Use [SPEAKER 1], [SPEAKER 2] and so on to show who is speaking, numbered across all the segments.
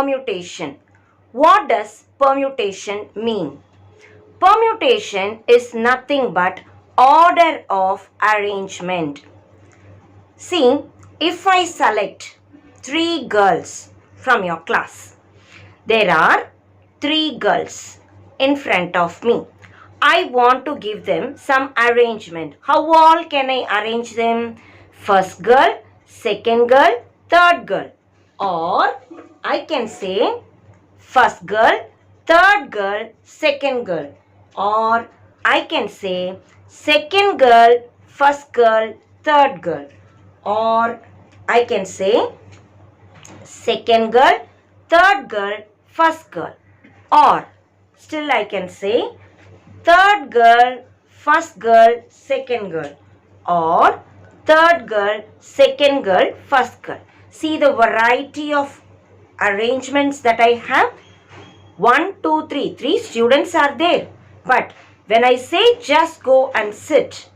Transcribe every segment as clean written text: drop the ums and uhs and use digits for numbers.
[SPEAKER 1] permutation. What does permutation mean? Permutation is nothing but order of arrangement. See, if I select 3 girls from your class, there are 3 girls in front of me. I want to give them some arrangement. How all can I arrange them? First girl, second girl, third girl. Or I can say first girl, third girl, second girl. Or I can say second girl, first girl, third girl. Or I can say second girl, third girl, first girl. Or still I can say third girl, first girl, second girl. Or third girl, second girl, first girl. See the variety of arrangements that I have. 1, 2, 3. 3 students are there. But when I say just go and sit,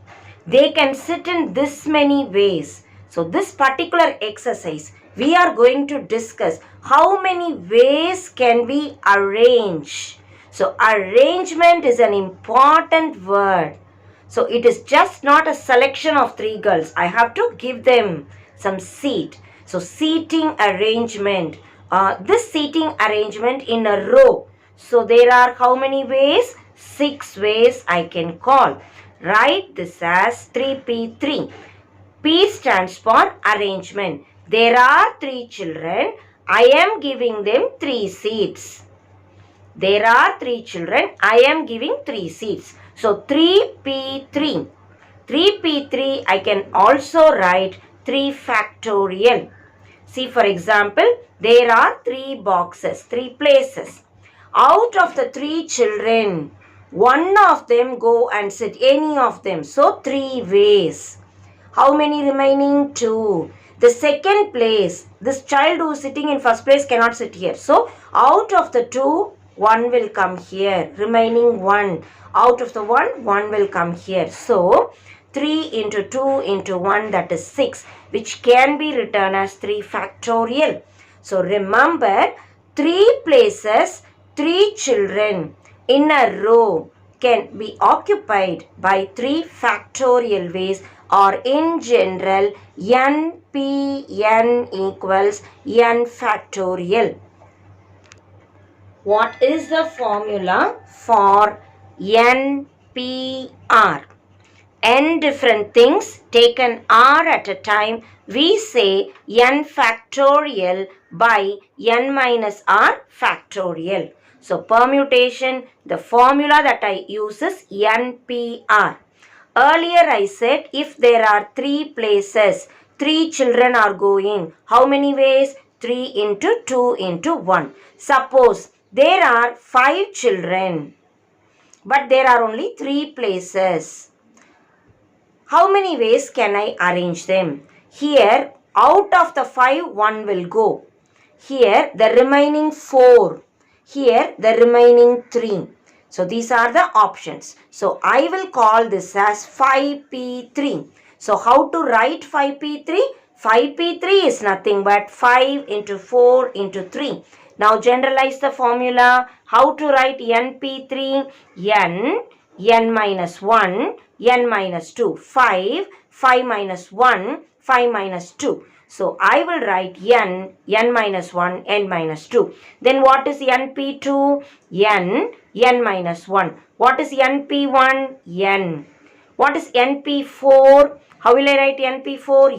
[SPEAKER 1] they can sit in this many ways. So this particular exercise, we are going to discuss how many ways can we arrange. So arrangement is an important word. So it is just not a selection of 3 girls. I have to give them some seat. So seating arrangement. This seating arrangement in a row. So there are how many ways? 6 ways I can call. Write this as 3P3. P stands for arrangement. There are 3 children. I am giving them 3 seats. There are 3 children. I am giving 3 seats. So 3P3. 3P3 I can also write 3 factorial. See, for example, there are 3 boxes, 3 places. Out of the 3 children, one of them go and sit, any of them. So 3 ways. How many remaining? 2. The second place, this child who is sitting in first place cannot sit here. So out of the 2, 1 will come here. Remaining 1. Out of the 1, 1 will come here. So 3 into 2 into 1, that is 6, which can be written as 3 factorial. So remember, 3 places, 3 children in a row can be occupied by 3 factorial ways, or in general NPN equals n factorial. What is the formula for NPR? N different things taken R at a time, we say n factorial by n minus R factorial. So permutation, the formula that I use is NPR. Earlier I said if there are 3 places, 3 children are going. How many ways? 3 into 2 into 1. Suppose there are 5 children, but there are only 3 places. How many ways can I arrange them? Here, out of the 5, 1 will go. Here, the remaining 4. Here, the remaining 3. So, these are the options. So, I will call this as 5P3. So, how to write 5P3? 5P3 is nothing but 5 into 4 into 3. Now, generalize the formula. How to write NP3? N minus 1, n minus 2, 5 minus 1, 5 minus 2. So, I will write n minus 1, n minus 2. Then what is NP2? N minus 1. What is NP1? N. What is NP4? How will I write NP4?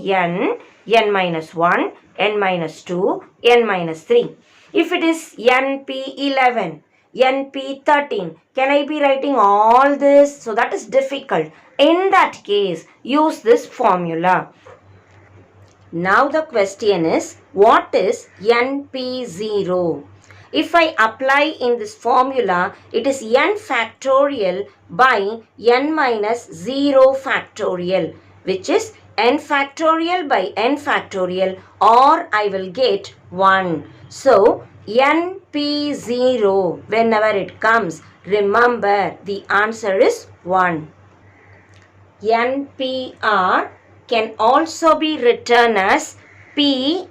[SPEAKER 1] N minus 1, n minus 2, n minus 3. If it is NP11, NP13, can I be writing all this? So that is difficult. In that case, use this formula. Now the question is, what is NP0? If I apply in this formula, it is n factorial by n minus 0 factorial, which is n factorial by n factorial, or I will get 1. So, NP0, whenever it comes, remember the answer is 1. NPR can also be written as P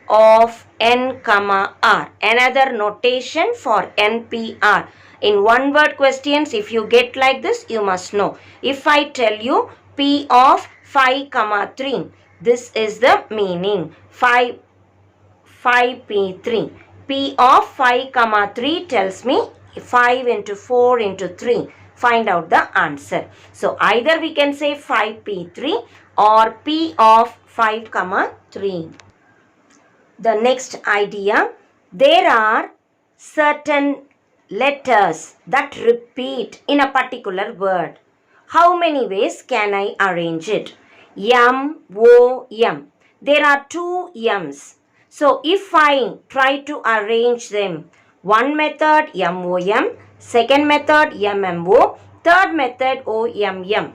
[SPEAKER 1] of n comma r. Another notation for NPR. In one word questions, if you get like this, you must know. If I tell you P of 5 comma 3, this is the meaning. 5P3. P of 5 comma 3 tells me 5 into 4 into 3. Find out the answer. So either we can say 5P3 or P of 5 comma 3. The next idea, there are certain letters that repeat in a particular word. How many ways can I arrange it? M, O, M. There are two M's. So if I try to arrange them, one method MOM, second method MMO, third method OMM.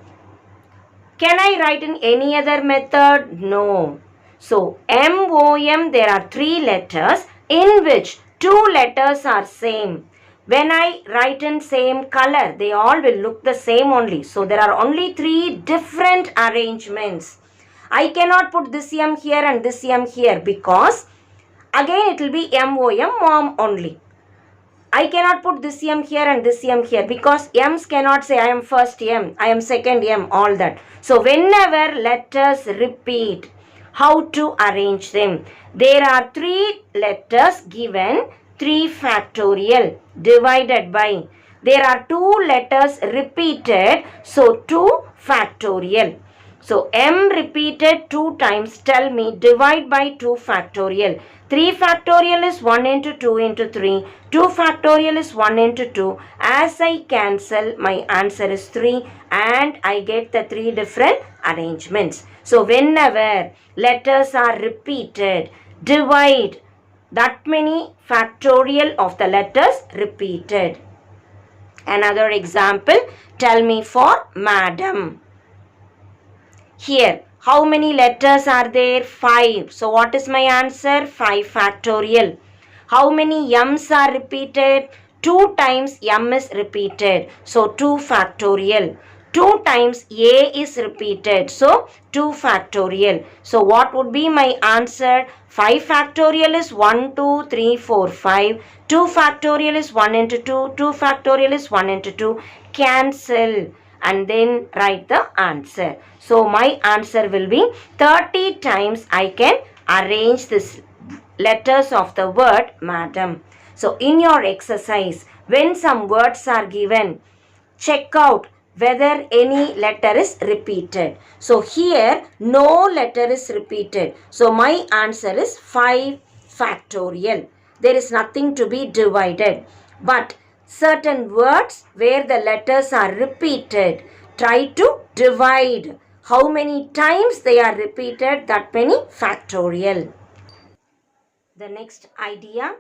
[SPEAKER 1] Can I write in any other method? No. So MOM, there are three letters in which two letters are same. When I write in same color, they all will look the same only. So there are only three different arrangements. I cannot put this M here and this M here because again it will be MOM, mom only. I cannot put this M here and this M here because M's cannot say I am first M, I am second M, all that. So whenever letters repeat, how to arrange them? There are three letters given, 3 factorial divided by. There are two letters repeated, so 2 factorial. So M repeated 2 times, tell me divide by 2 factorial. 3 factorial is 1 into 2 into 3. 2 factorial is 1 into 2. As I cancel, my answer is 3 and I get the 3 different arrangements. So whenever letters are repeated, divide that many factorial of the letters repeated. Another example, tell me for madam. Here, how many letters are there? 5. So what is my answer? 5 factorial. How many M's are repeated? 2 times M is repeated. So 2 factorial. 2 times A is repeated. So 2 factorial. So what would be my answer? 5 factorial is 1, 2, 3, 4, 5. 2 factorial is 1 into 2. 2 factorial is 1 into 2. Cancel and then write the answer. So my answer will be 30 times I can arrange this letters of the word madam. So in your exercise, when some words are given, check out whether any letter is repeated. So here no letter is repeated. So my answer is 5 factorial. There is nothing to be divided. But certain words where the letters are repeated, try to divide. How many times they are repeated, that many factorial. The next idea,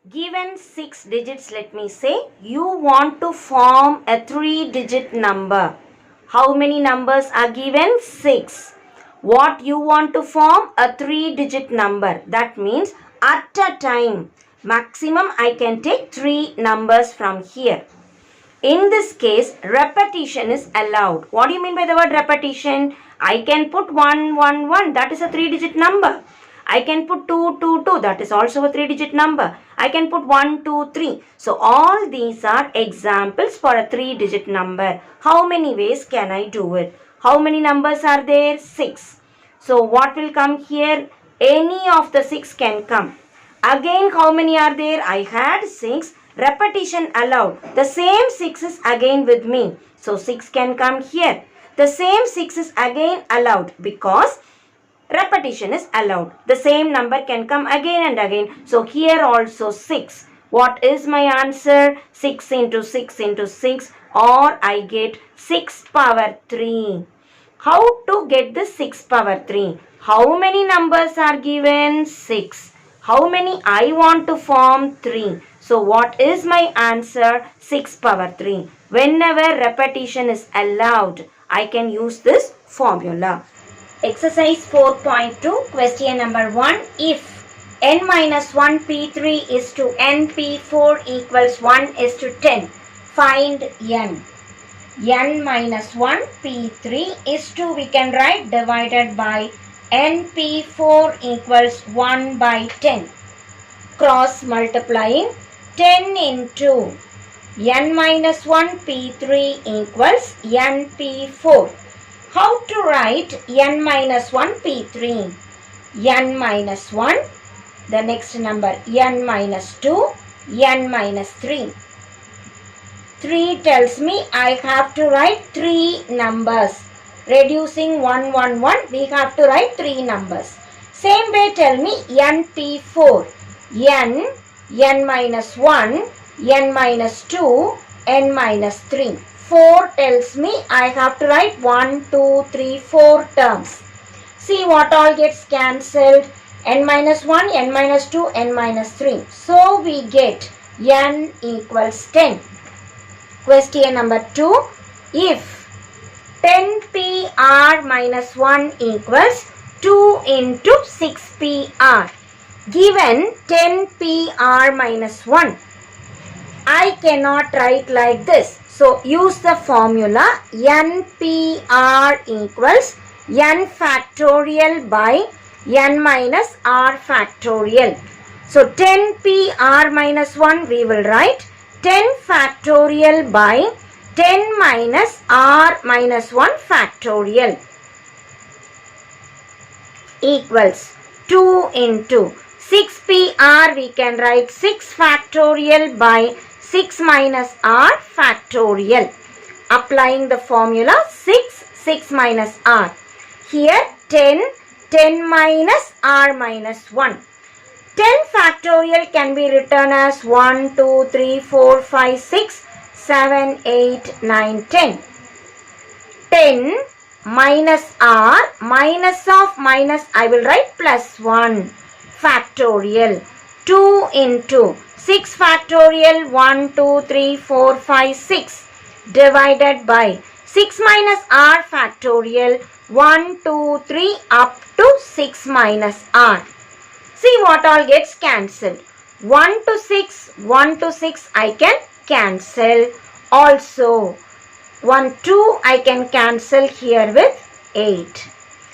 [SPEAKER 1] given 6 digits, let me say, you want to form a 3-digit number. How many numbers are given? 6. What you want to form? A 3-digit number. That means at a time, maximum I can take 3 numbers from here. In this case, repetition is allowed. What do you mean by the word repetition? I can put 1, 1, 1. That is a 3-digit number. I can put 2, 2, 2. That is also a 3-digit number. I can put 1, 2, 3. So all these are examples for a 3-digit number. How many ways can I do it? How many numbers are there? 6. So what will come here? Any of the 6 can come. Again, how many are there? I had 6. Repetition allowed. The same 6 is again with me. So 6 can come here. The same 6 is again allowed because repetition is allowed. The same number can come again and again. So here also 6. What is my answer? 6 into 6 into 6, or I get 6 power 3. How to get the 6 power 3? How many numbers are given? 6. How many I want to form? 3. So what is my answer? 6 power 3. Whenever repetition is allowed, I can use this formula. Exercise 4.2, question number 1. If n minus 1 P3 is to n P4 equals 1 is to 10, find n. N minus 1 P3 is to, we can write, divided by NP4 equals 1 by 10. Cross multiplying 10 into n minus 1 P3 equals NP4. How to write n minus 1 P3? N minus 1, the next number n minus 2, n minus 3. 3 tells me I have to write 3 numbers. Reducing 1, 1, 1, we have to write 3 numbers. Same way tell me NP4. N minus 1, n minus 2, n minus 3. 4 tells me I have to write 1, 2, 3, 4 terms. See what all gets cancelled. N minus 1, n minus 2, n minus 3. So we get n equals 10. Question number 2. If 10PR minus 1 equals 2 into 6PR. Given 10PR minus 1. I cannot write like this. So use the formula NPR equals n factorial by n minus r factorial. So 10PR minus 1 we will write 10 factorial by 10 minus r minus 1 factorial equals 2 into 6PR we can write 6 factorial by 6 minus r factorial. Applying the formula 6 minus r. Here 10 minus r minus 1. 10 factorial can be written as 1, 2, 3, 4, 5, 6, 7, 8, 9, 10. 10 minus r, minus of minus I will write plus 1 factorial. 2 into 6 factorial 1, 2, 3, 4, 5, 6 divided by 6 minus r factorial 1, 2, 3 up to 6 minus r. See what all gets cancelled. 1 to 6 I can cancel. Also 1, 2 I can cancel here with 8.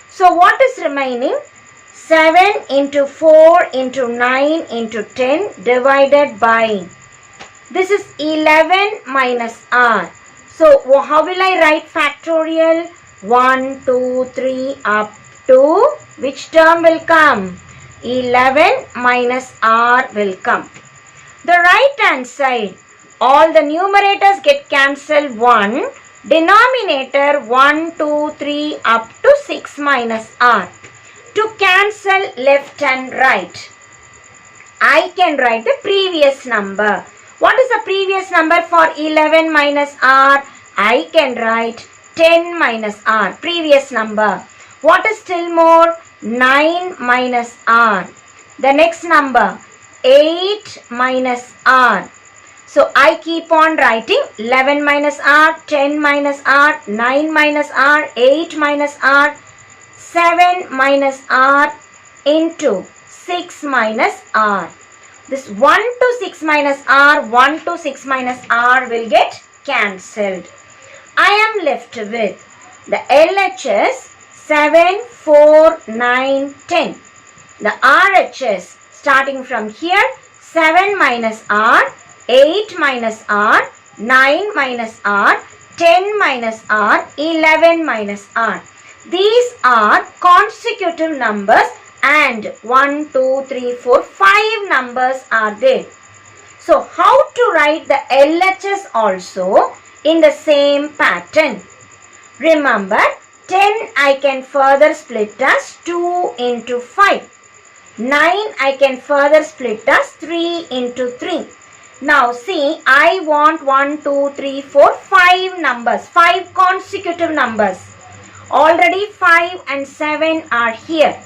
[SPEAKER 1] So what is remaining? 7 into 4 into 9 into 10 divided by, this is 11 minus r. So how will I write factorial? 1, 2, 3 up to, which term will come? 11 minus r will come. The right hand side, all the numerators get cancelled 1. Denominator 1, 2, 3 up to 6 minus r. To cancel left and right, I can write the previous number. What is the previous number for 11 minus r? I can write 10 minus r. Previous number. What is still more? 9 minus r. The next number 8 minus r. So I keep on writing 11 minus r, 10 minus r, 9 minus r, 8 minus r, 7 minus r into 6 minus r. This 1 to 6 minus r, 1 to 6 minus r will get cancelled. I am left with the LHS 7, 4, 9, 10. The RHS starting from here 7 minus r, 8 minus r, 9 minus r, 10 minus r, 11 minus r. These are consecutive numbers and 1, 2, 3, 4, 5 numbers are there. So how to write the LHS also in the same pattern? Remember 10 I can further split as 2 into 5. 9 I can further split as 3 into 3. Now see, I want 1, 2, 3, 4, 5 numbers, 5 consecutive numbers. Already 5 and 7 are here.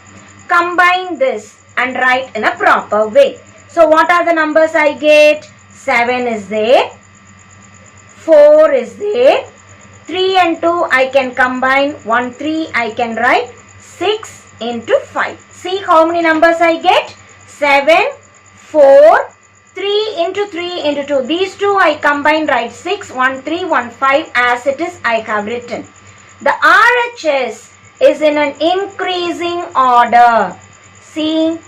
[SPEAKER 1] Combine this and write in a proper way. So what are the numbers I get? 7 is there, 4 is there, 3 and 2 I can combine, 1, 3 I can write, 6 into 5. See how many numbers I get? 7, 4, 3 into 3 into 2. These two I combine, write 6, 1, 3, 1, 5 as it is I have written. The RHS is in an increasing order. See,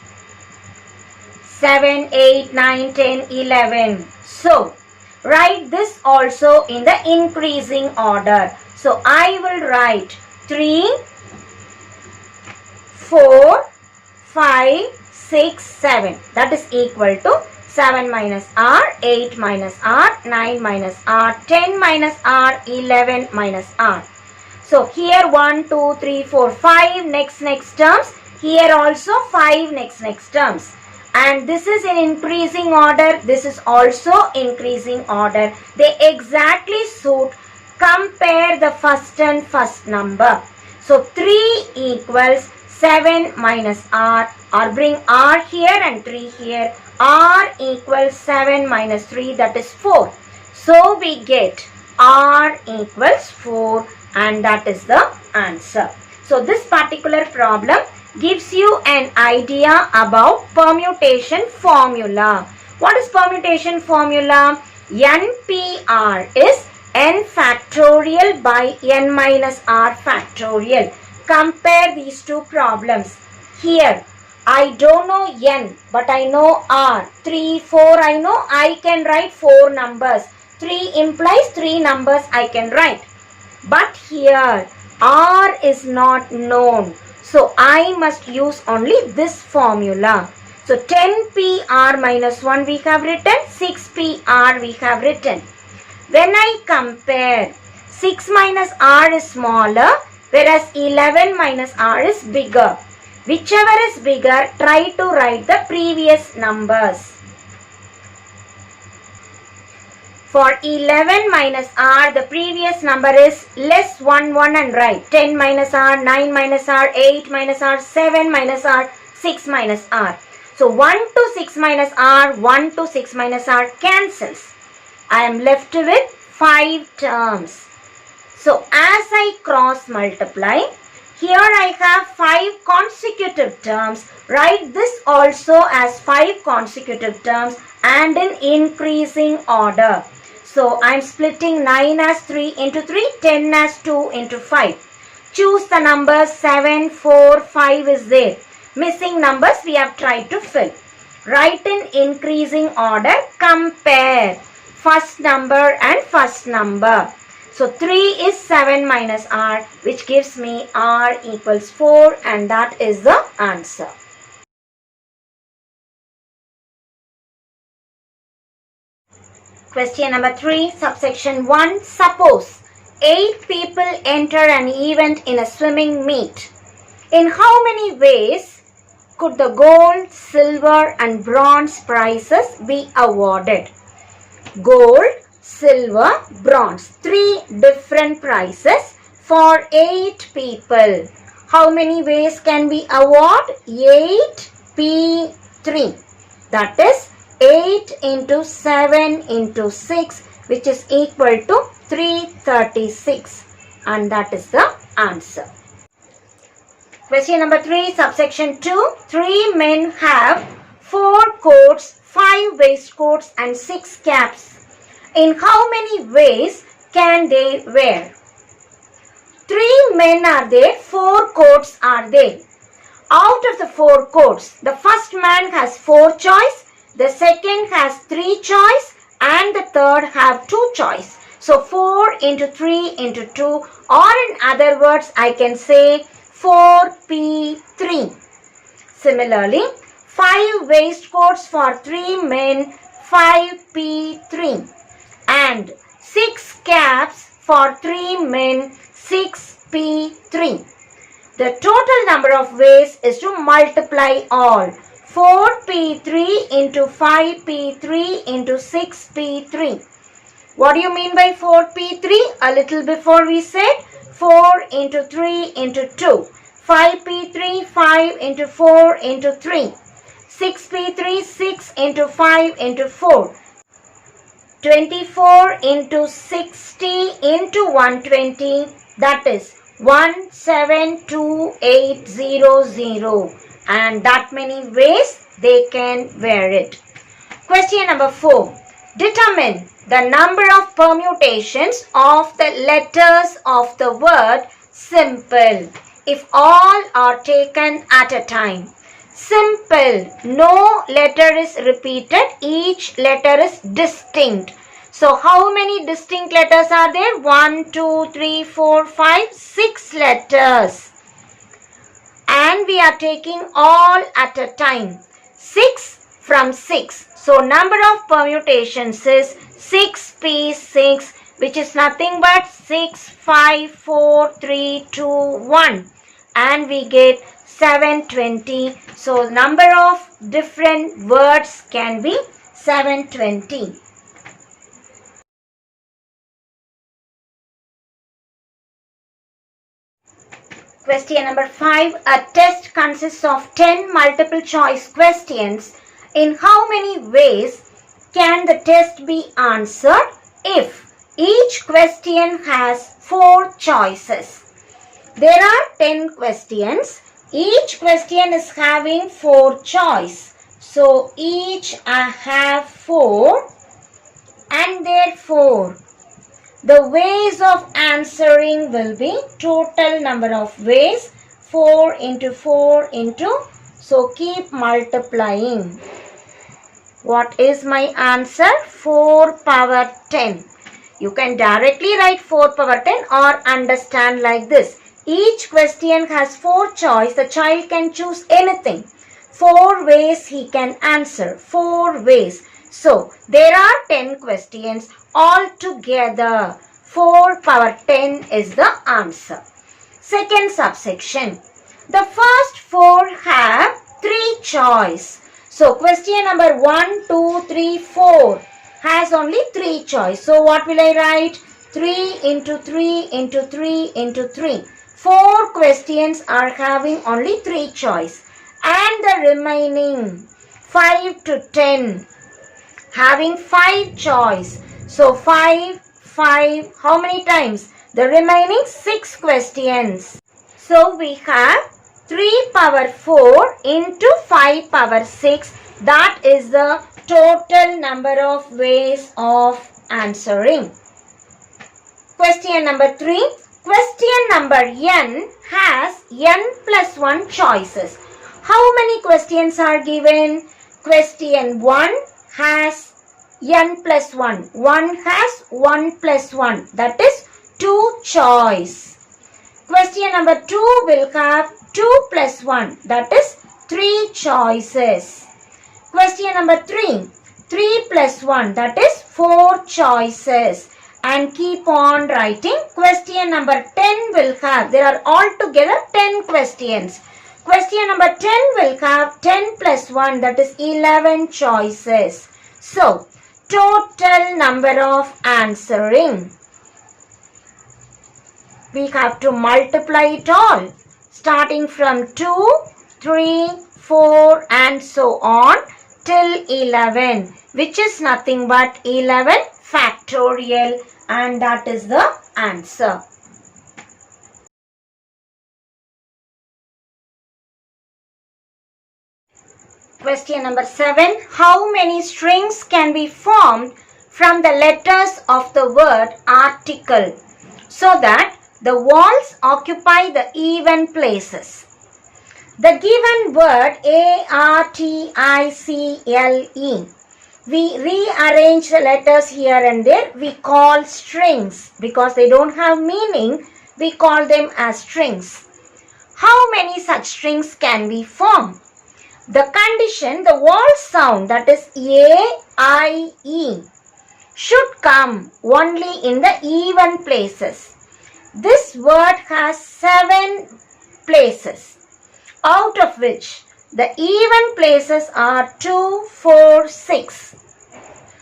[SPEAKER 1] 7, 8, 9, 10, 11. So, write this also in the increasing order. So, I will write 3, 4, 5, 6, 7. That is equal to 7 minus R, 8 minus R, 9 minus R, 10 minus R, 11 minus R. So, here 1, 2, 3, 4, 5 next terms. Here also 5 next terms. And this is in increasing order. This is also increasing order. They exactly suit. Compare the first and first number. So 3 equals 7 minus R, or bring R here and 3 here. R equals 7 minus 3, that is 4. So we get R equals 4, and that is the answer. So this particular problem gives you an idea about permutation formula. What is permutation formula? NPR is n factorial by n minus r factorial. Compare these two problems. Here, I don't know n, but I know r. 3, 4, I know I can write 4 numbers. 3 implies 3 numbers I can write. But here, r is not known. So, I must use only this formula. So, 10pr minus 1 we have written, 6pr we have written. When I compare, 6 minus r is smaller, whereas 11 minus r is bigger. Whichever is bigger, try to write the previous numbers. For 11 minus r, the previous number is less 1 and write 10 minus r, 9 minus r, 8 minus r, 7 minus r, 6 minus r. So 1 to 6 minus r, 1 to 6 minus r cancels. I am left with 5 terms. So as I cross multiply, here I have 5 consecutive terms. Write this also as 5 consecutive terms and in increasing order. So I am splitting 9 as 3 into 3, 10 as 2 into 5. Choose the numbers 7, 4, 5 is there. Missing numbers we have tried to fill. Write in increasing order, compare first number and first number. So 3 is 7 minus r, which gives me r equals 4, and that is the answer. Question number 3, subsection 1. Suppose 8 people enter an event in a swimming meet. In how many ways could the gold, silver and bronze prizes be awarded? Gold, silver, bronze. 3 different prizes for 8 people. How many ways can we award? 8p3. That is 8 into 7 into 6, which is equal to 336. And that is the answer. Question number 3, subsection 2. 3 men have 4 coats, 5 waistcoats and 6 caps. In how many ways can they wear? 3 men are there, 4 coats are there. Out of the 4 coats, the first man has 4 choice, the second has 3 choice, and the third have 2 choice. So 4 into 3 into 2, or in other words, I can say 4p3. Similarly, 5 waistcoats for 3 men, 5p3. And 6 caps for 3 men, 6p3. The total number of ways is to multiply all. 4p3 into 5p3 into 6p3. What do you mean by 4p3? A little before we said 4 into 3 into 2. 5p3, 5 into 4 into 3. 6p3, 6 into 5 into 4. 24 into 60 into 120, that is 172800, and that many ways they can wear it. Question number 4. Determine the number of permutations of the letters of the word simple. if all are taken at a time. Simple. No letter is repeated. Each letter is distinct. So how many distinct letters are there? 1, 2, 3, 4, 5, 6 letters. And we are taking all at a time. 6 from 6. So number of permutations is 6p6, which is nothing but 6, 5, 4, 3, 2, 1. And we get 720. So number of different words can be 720. Question number 5. A test consists of 10 multiple choice questions. In how many ways can the test be answered if each question has 4 choices? There are 10 questions. Each question is having 4 choice. So each I have 4, and therefore the ways of answering will be total number of ways 4 into 4 into, so keep multiplying. What is my answer? 4 power 10. You can directly write 4 power 10 or understand like this. Each question has 4 choice. The child can choose anything. 4 ways he can answer. 4 ways. So, there are 10 questions. Altogether, 4 power 10 is the answer. Second subsection. The first 4 have 3 choice. So, question number 1, 2, 3, 4 has only 3 choice. So, what will I write? 3 into 3 into 3 into 3. 4 questions are having only 3 choice. And the remaining 5 to 10 having 5 choice. So 5, how many times? The remaining 6 questions. So we have 3 power 4 into 5 power 6. That is the total number of ways of answering. Question number 3. Question number n has n plus 1 choices. How many questions are given? Question 1 has n plus 1. 1 has 1 plus 1. That is 2 choice. Question number 2 will have 2 plus 1. That is 3 choices. Question number 3. 3 plus 1. That is 4 choices. And keep on writing. Question number 10 will have, there are altogether 10 questions. Question number 10 will have 10 plus 1, that is 11 choices. So, total number of answering. We have to multiply it all. Starting from 2, 3, 4 and so on till 11. Which is nothing but 11 factorial. And that is the answer. Question number 7. How many strings can be formed from the letters of the word article so that the vowels occupy the even places? The given word A-R-T-I-C-L-E. We rearrange the letters here and there. We call strings because they don't have meaning. We call them as strings. How many such strings can be formed? The condition, the vowel sound, that is A, I, E, should come only in the even places. This word has 7 places, out of which the even places are 2, 4, 6.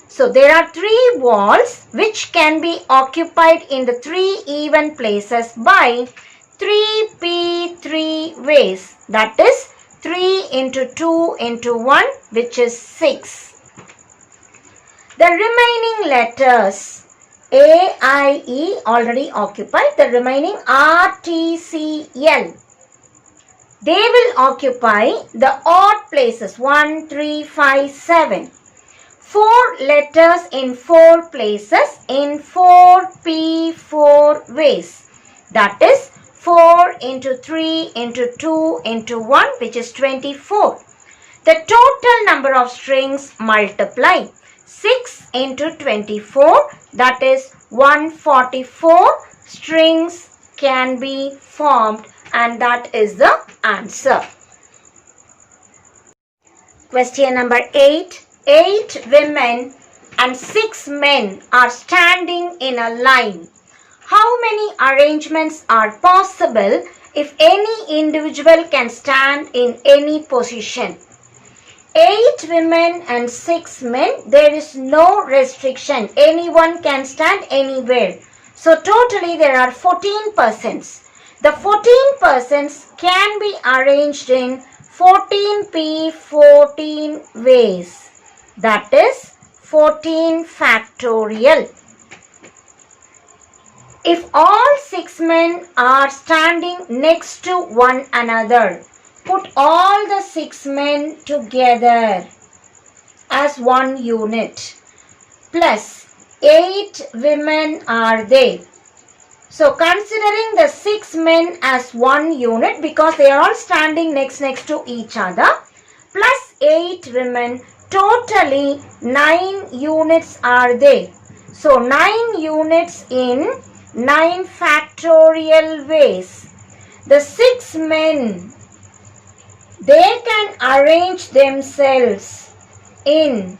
[SPEAKER 1] So there are 3 vowels which can be occupied in the 3 even places by 3p3 ways. That is 3 into 2 into 1, which is 6. The remaining letters A, I, E already occupied. The remaining R, T, C, L. They will occupy the odd places 1, 3, 5, 7. 4 letters in 4 places in 4p4 ways. That is 4 into 3 into 2 into 1, which is 24. The total number of strings multiply 6 into 24, that is 144 strings can be formed, and that is the answer. Question number 8. 8 women and 6 men are standing in a line. How many arrangements are possible if any individual can stand in any position? 8 women and 6 men, there is no restriction. Anyone can stand anywhere. So totally there are 14 persons. The 14 persons can be arranged in 14 ways. That is 14 factorial. If all 6 men are standing next to one another, put all the 6 men together as one unit. Plus 8 women are there. So considering the 6 men as one unit, because they are all standing next to each other, plus 8 women, totally 9 units are there. So 9 units in 9 factorial ways. The 6 men, they can arrange themselves in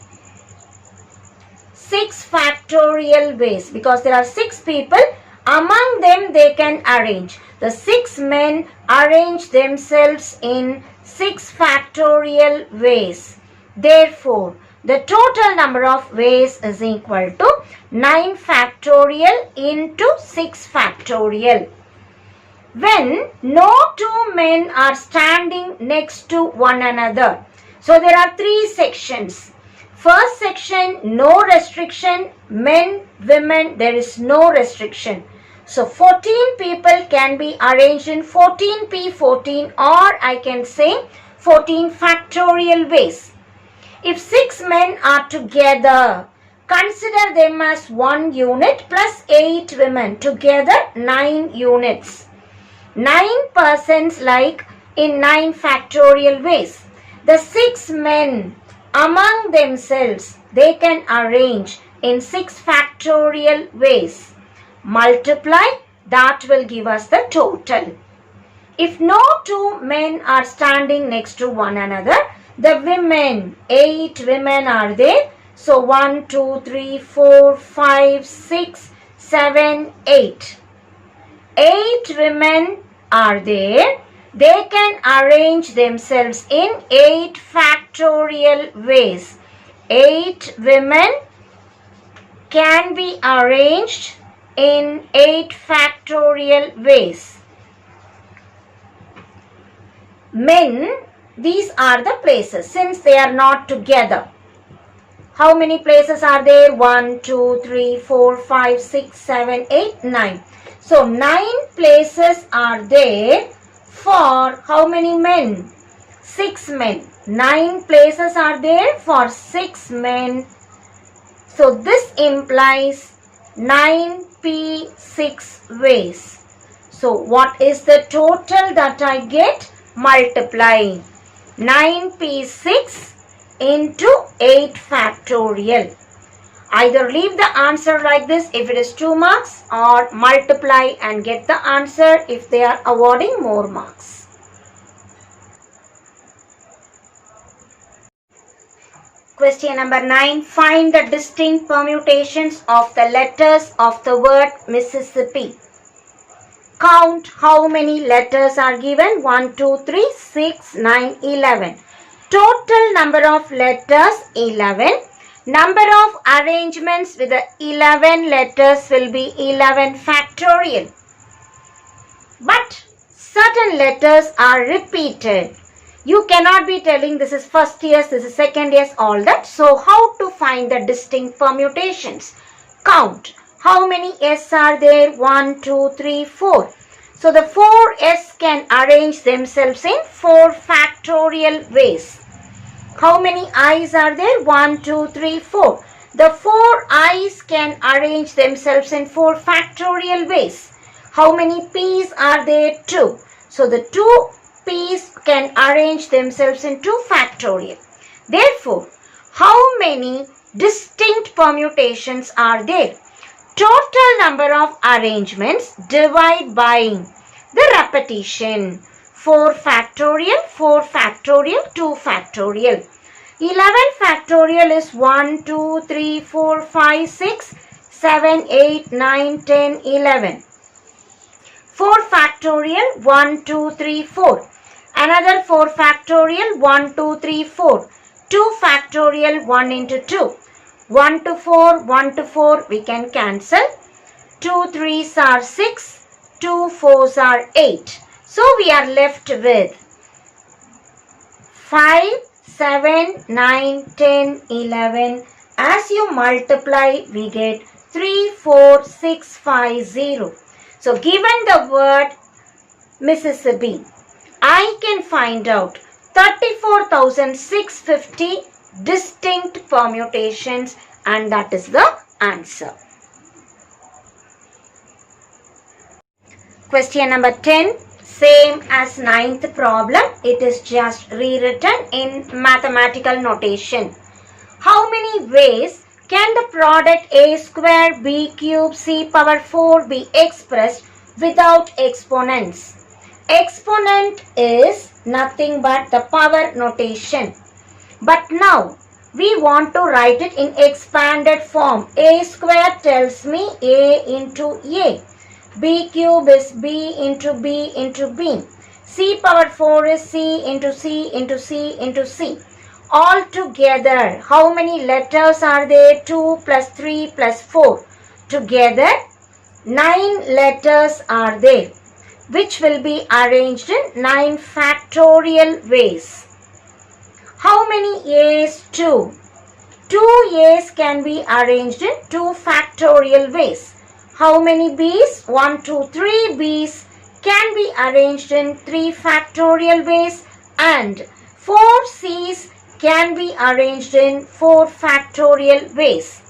[SPEAKER 1] 6 factorial ways, because there are 6 people. Among them they can arrange. The 6 men arrange themselves in 6 factorial ways. Therefore, the total number of ways is equal to 9 factorial into 6 factorial. When no 2 men are standing next to one another. So there are 3 sections. First section, no restriction. Men, women, there is no restriction. So 14 people can be arranged in 14p14, or I can say 14 factorial ways. If 6 men are together, consider them as one unit plus 8 women, together 9 units. 9 persons like in 9 factorial ways. The 6 men among themselves, they can arrange in 6 factorial ways. Multiply, that will give us the total. If no 2 men are standing next to one another, the women, 8 women are there. So 1, 2, 3, 4, 5, 6, 7, 8. 8 women are there. They can arrange themselves in 8 factorial ways. 8 women can be arranged in 8 factorial ways. Men, these are the places since they are not together. How many places are there? 1, 2, 3, 4, 5, 6, 7, 8, 9. So 9 places are there for how many men? 6 men. 9 places are there for 6 men. So this implies 9p6 ways. So what is the total that I get? Multiply 9p6 into 8 factorial. Either leave the answer like this if it is 2 marks, or multiply and get the answer if they are awarding more marks. Question number 9. Find the distinct permutations of the letters of the word Mississippi. Count how many letters are given. 1, 2, 3, 6, 9, 11. Total number of letters 11. Number of arrangements with the 11 letters will be 11 factorial. But certain letters are repeated. You cannot be telling this is first yes, this is second yes, all that. So how to find the distinct permutations? Count. How many S are there? 1, 2, 3, 4. So the 4 S can arrange themselves in 4 factorial ways. How many I's are there? 1, 2, 3, 4. The 4 I's can arrange themselves in 4 factorial ways. How many p's are there? 2. So the 2 p's can arrange themselves in 2 factorial. Therefore, how many distinct permutations are there? Total number of arrangements divided by the repetition. 4 factorial, 4 factorial, 2 factorial. 11 factorial is 1, 2, 3, 4, 5, 6, 7, 8, 9, 10, 11. 4 factorial 1, 2, 3, 4. Another 4 factorial 1, 2, 3, 4. 2 factorial 1 into 2. 1 to 4, 1 to 4 we can cancel. 2 3s are 6, 2 4s are 8. So we are left with 5, 7, 9, 10, 11. As you multiply we get 3, 4, 6, 5, 0. So given the word Mississippi, I can find out 34,650 distinct permutations, and that is the answer. Question number 10, same as 9th problem. It is just rewritten in mathematical notation. How many ways can the product a square b cube c power 4 be expressed without exponents? Exponent is nothing but the power notation. But now we want to write it in expanded form. A square tells me a into a. B cube is b into b into b. C power 4 is c into c into c into c. All together, how many letters are there? 2 plus 3 plus 4. Together, 9 letters are there, which will be arranged in 9 factorial ways. How many a's? 2. 2 a's can be arranged in 2 factorial ways. How many b's? 1, 2, 3 b's can be arranged in 3 factorial ways, and 4 c's can be arranged in 4 factorial ways.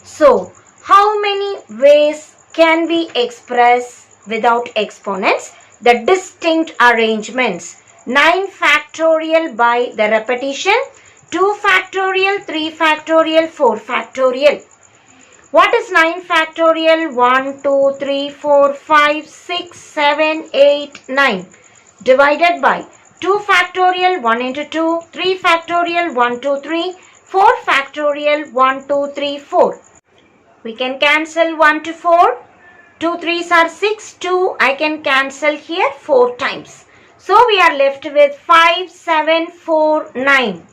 [SPEAKER 1] So, how many ways can we express without exponents? The distinct arrangements. 9 factorial by the repetition, 2 factorial, 3 factorial, 4 factorial. What is 9 factorial? 1, 2, 3, 4, 5, 6, 7, 8, 9. Divided by 2 factorial 1 into 2, 3 factorial 1, 2, 3, 4 factorial 1, 2, 3, 4. We can cancel 1 to 4. 2 3s are 6, 2 I can cancel here 4 times. So we are left with 5, 7, 4, 9.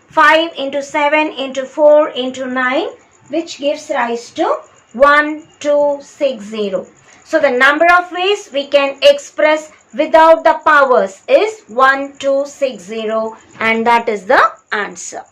[SPEAKER 1] 5 into 7 into 4 into 9, which gives rise to 1260. So the number of ways we can express without the powers is 1260, and that is the answer.